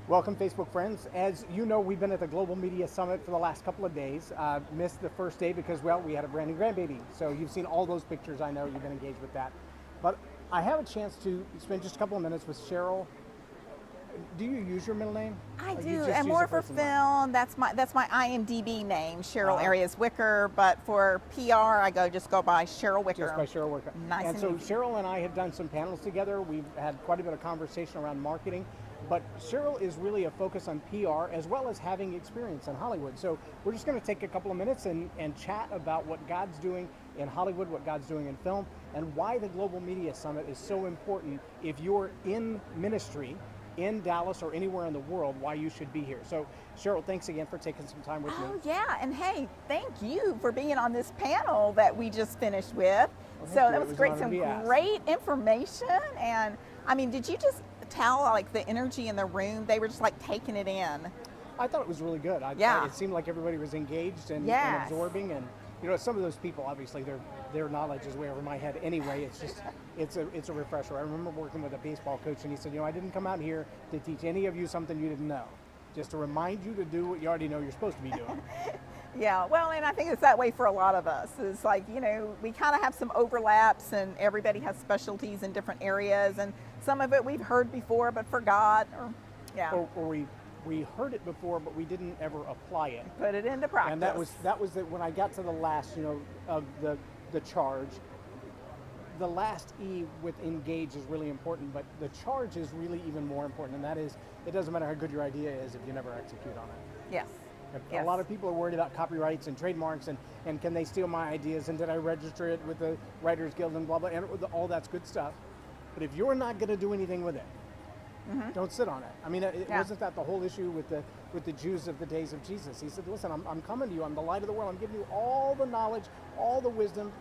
Welcome, Facebook friends. As you know, we've been at the Global Media Summit for the last couple of days. Missed the first day because, well, we had a brand new grandbaby. So you've seen all those pictures. I know you've been engaged with that. But I have a chance to spend just a couple of minutes with Cheryl. Do you use your middle name? I Or do, you just and use more a for first and film. That's my IMDb name, Cheryl Uh-huh. Ariaz Wicker. But for PR, I just go by Cheryl Wicker. Just by Cheryl Wicker. Nice and and so easy. Cheryl and I have done some panels together. We've had quite a bit of conversation around marketing, but Cheryl is really a focus on PR as well as having experience in Hollywood. So we're just going to take a couple of minutes and chat about what God's doing in Hollywood, what God's doing in film, and why the Global Media Summit is so important if you're in ministry in Dallas or anywhere in the world, why you should be here. So Cheryl, thanks again for taking some time with me. Oh yeah, and hey, thank you for being on this panel that we just finished with. Well, So thank you. that It was was great, an honor some to be asked. great information. And I mean, did you just tell like the energy in the room? They were just like taking it in. I thought it was really good. Yeah. It seemed like everybody was engaged and Yes. absorbing, and you know, some of those people, obviously, their knowledge is way over my head anyway. It's just, it's a refresher. I remember working with a baseball coach, and he said, you know, I didn't come out here to teach any of you something you didn't know, just to remind you to do what you already know you're supposed to be doing. Yeah, well, and I think it's that way for a lot of us. It's like, you know, we kind of have some overlaps and everybody has specialties in different areas, and some of it we've heard before but forgot, or yeah, or we heard it before, but we didn't ever apply it. put it into practice. And that was when I got to the last, you know, of the charge. The last E with engage is really important, but the charge is really even more important, and that is, it doesn't matter how good your idea is if you never execute on it. Yes. A lot of people are worried about copyrights and trademarks and can they steal my ideas and did I register it with the Writers Guild and blah, blah, and all that's good stuff. But if you're not going to do anything with it, don't sit on it. I mean, wasn't that the whole issue with the Jews of the days of Jesus? He said, listen, I'm coming to you. I'm the light of the world. I'm giving you all the knowledge, all the wisdom,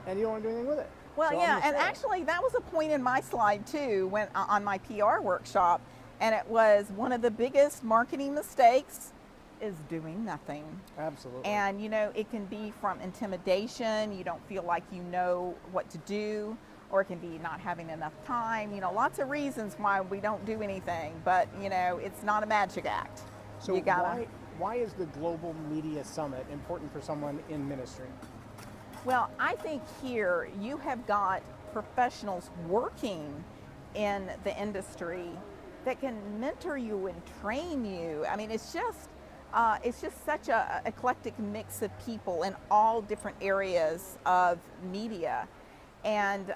and you don't want to do anything with it. Well, So I'm yeah, gonna and share it. actually that was a point in my slide too, when on my PR workshop, and it was one of the biggest marketing mistakes is doing nothing. Absolutely. And you know, it can be from intimidation, you don't feel like you know what to do, or it can be not having enough time, you know, lots of reasons why we don't do anything, but you know, it's not a magic act. So you gotta, why is the Global Media Summit important for someone in ministry? well, I think here you have got professionals working in the industry that can mentor you and train you. I mean, it's just such a eclectic mix of people in all different areas of media. And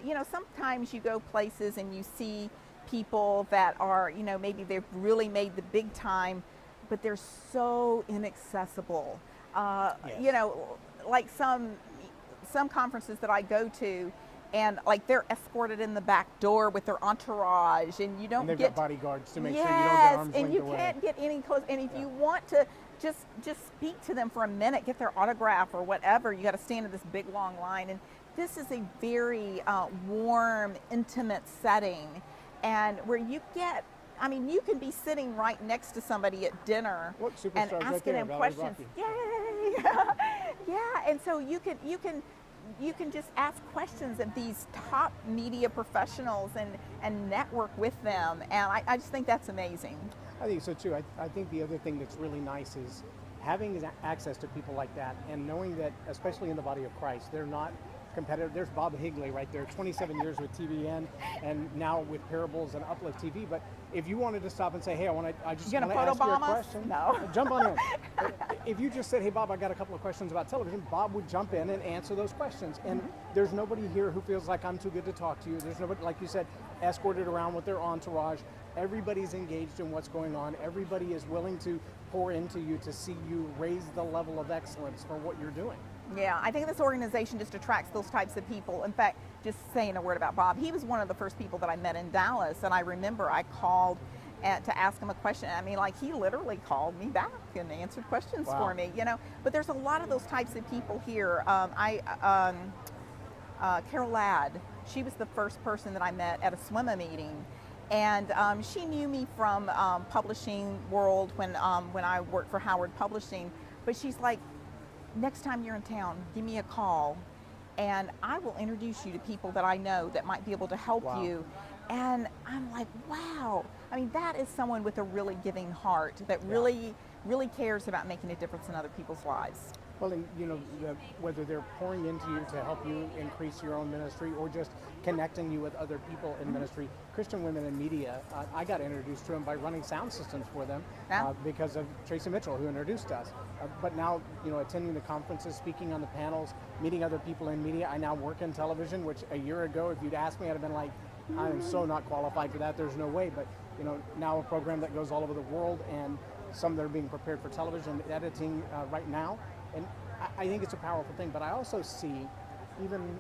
you know, sometimes you go places and you see people that are, you know, maybe they've really made the big time, but they're so inaccessible. Yes. You know, like some conferences that I go to, and like they're escorted in the back door with their entourage, and you don't And they've get got bodyguards to make yes, sure you don't get arms and linked you away. can't get any close. And if Yeah. you want to just speak to them for a minute, get their autograph or whatever, you got to stand in this big long line. And this is a very warm, intimate setting, and where you get. I mean, you can be sitting right next to somebody at dinner Look, and superstars right asking there, them Valerie questions. Rocky. Yay! Yeah, and so you can just ask questions of these top media professionals and network with them, and I just think that's amazing. I think so too. I think the other thing that's really nice is having access to people like that and knowing that, especially in the body of Christ, they're not competitive. There's Bob Higley right there, 27 years with TVN and now with Parables and Uplift TV. But if you wanted to stop and say, hey, I just You want gonna to ask you a photobomb us? question. No. Jump on in. If you just said, hey, Bob, I got a couple of questions about television, Bob would jump in and answer those questions. And there's nobody here who feels like I'm too good to talk to you. There's nobody, like you said, escorted around with their entourage. Everybody's engaged in what's going on. Everybody is willing to pour into you to see you raise the level of excellence for what you're doing. Yeah, I think this organization just attracts those types of people. In fact, just saying a word about Bob, he was one of the first people that I met in Dallas, and I remember I called to ask him a question. I mean, like, he literally called me back and answered questions Wow. for me, you know. But there's a lot of those types of people here. Carol Ladd, she was the first person that I met at a SWIMA meeting. And she knew me from publishing world when I worked for Howard Publishing. But she's like, next time you're in town, give me a call and I will introduce you to people that I know that might be able to help Wow. you. And I'm like, wow. I mean, that is someone with a really giving heart that really, really cares about making a difference in other people's lives. Well, and whether they're pouring into you to help you increase your own ministry or just connecting you with other people in ministry, Christian Women in Media, I got introduced to them by running sound systems for them because of Tracy Mitchell, who introduced us. But now, attending the conferences, speaking on the panels, meeting other people in media. I now work in television, which a year ago, if you'd asked me, I'd have been like, I am so not qualified for that. There's no way. But now a program that goes all over the world, and some that are being prepared for television editing right now. And I think it's a powerful thing. But I also see, even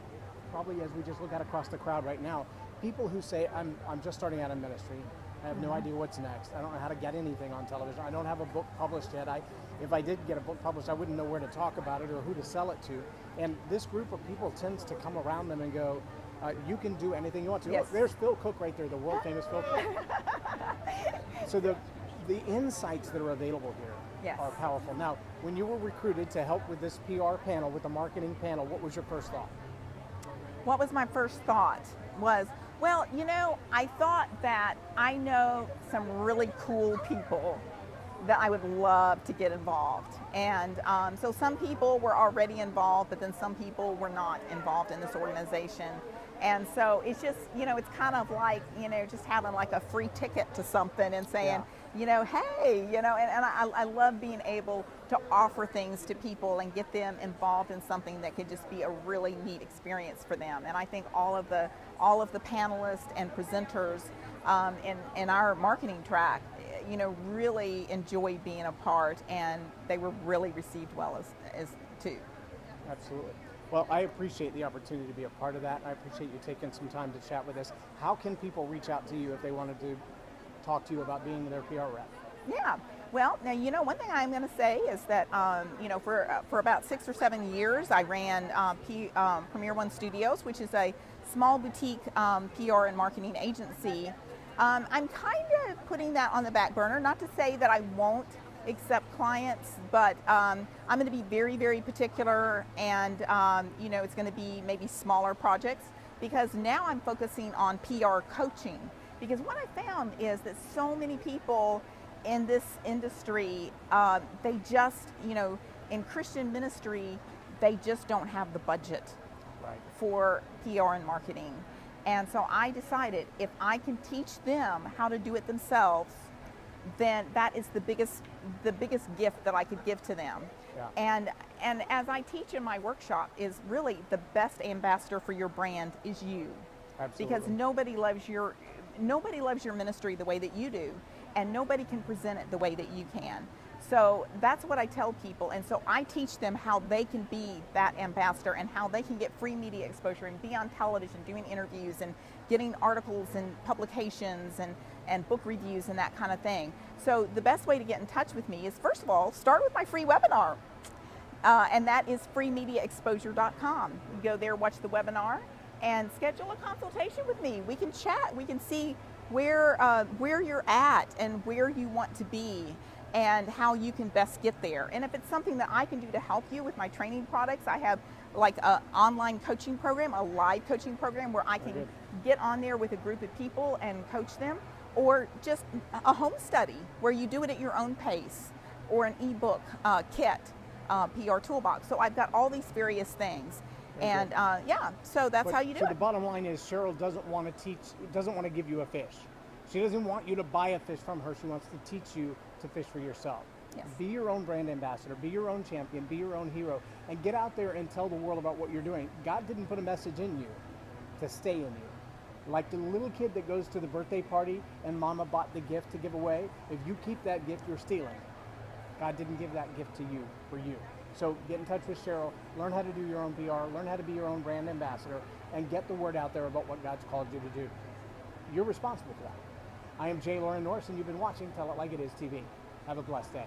probably as we just look out across the crowd right now, people who say, I'm just starting out in ministry. I have no idea what's next. I don't know how to get anything on television. I don't have a book published yet. If I did get a book published, I wouldn't know where to talk about it or who to sell it to. And this group of people tends to come around them and go, you can do anything you want to. Yes. Look, there's Phil Cook right there, the world famous Phil Cook. So the insights that are available here are powerful. Now, when you were recruited to help with this PR panel, with the marketing panel, what was your first thought? What was my first thought was, well, I thought that I know some really cool people that I would love to get involved. And so some people were already involved, but then some people were not involved in this organization. And so it's just, it's kind of like, just having like a free ticket to something and saying, hey, and I love being able to offer things to people and get them involved in something that could just be a really neat experience for them. And I think all of the panelists and presenters in our marketing track, really enjoyed being a part, and they were really received well as too. Absolutely. Well, I appreciate the opportunity to be a part of that. I appreciate you taking some time to chat with us. How can people reach out to you if they wanted to talk to you about being their PR rep? Yeah. Well, now, one thing I'm going to say is that, for about 6 or 7 years, I ran Premier One Studios, which is a small boutique PR and marketing agency. I'm kind of putting that on the back burner, not to say that I won't accept clients, but I'm going to be very, very particular, and it's going to be maybe smaller projects, because now I'm focusing on PR coaching. Because what I found is that so many people in this industry, they just, in Christian ministry, they just don't have the budget for PR and marketing. And so I decided, if I can teach them how to do it themselves, then that is the biggest gift that I could give to them. Yeah. And as I teach in my workshop, is really the best ambassador for your brand is you. Absolutely. Because nobody loves your ministry the way that you do, and nobody can present it the way that you can. So that's what I tell people, and so I teach them how they can be that ambassador and how they can get free media exposure and be on television doing interviews and getting articles and publications and book reviews and that kind of thing. So the best way to get in touch with me is, first of all, start with my free webinar, and that is freemediaexposure.com. You go there, watch the webinar, and schedule a consultation with me. We can chat, we can see where you're at and where you want to be, and how you can best get there. And if it's something that I can do to help you with my training products, I have like an online coaching program, a live coaching program where I can get on there with a group of people and coach them, or just a home study where you do it at your own pace, or an ebook kit, PR toolbox. So I've got all these various things. And so that's how you do it. So the bottom line is, Cheryl doesn't want to give you a fish. She doesn't want you to buy a fish from her. She wants to teach you to fish for yourself. Yes. Be your own brand ambassador, be your own champion, be your own hero, and get out there and tell the world about what you're doing. God didn't put a message in you to stay in you. Like the little kid that goes to the birthday party and mama bought the gift to give away, if you keep that gift, you're stealing. God didn't give that gift to you for you. So get in touch with Cheryl, learn how to do your own PR, learn how to be your own brand ambassador, and get the word out there about what God's called you to do. You're responsible for that. I am J. Lauren Norris, and you've been watching Tell It Like It Is TV. Have a blessed day.